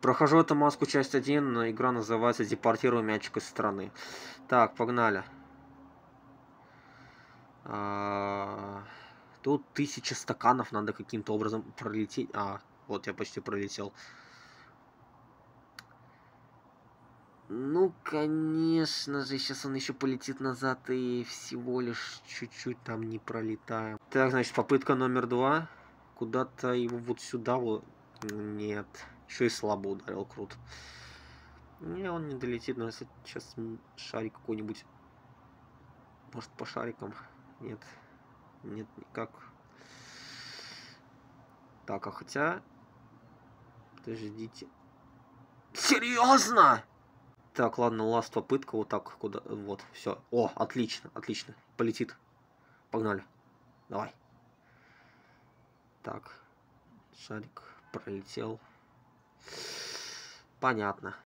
Прохожу эту маску часть 1, но игра называется «Депортируй мячик из страны». Так, погнали. Тут 1000 стаканов, надо каким-то образом пролететь. Вот я почти пролетел. Ну, конечно же, сейчас он еще полетит назад и всего лишь чуть-чуть там не пролетаем. Так, значит, попытка номер 2. Куда-то его вот сюда вот. Нет. Еще и слабо ударил, круто. Не, он не долетит, но если сейчас шарик какой-нибудь. Может, по шарикам? Нет. Нет, никак. Так, а хотя... Подождите. Серьезно? Так, ладно, ласт попытка, вот так, куда, вот, все. О, отлично, отлично, полетит. Погнали, давай. Так, шарик пролетел. Понятно.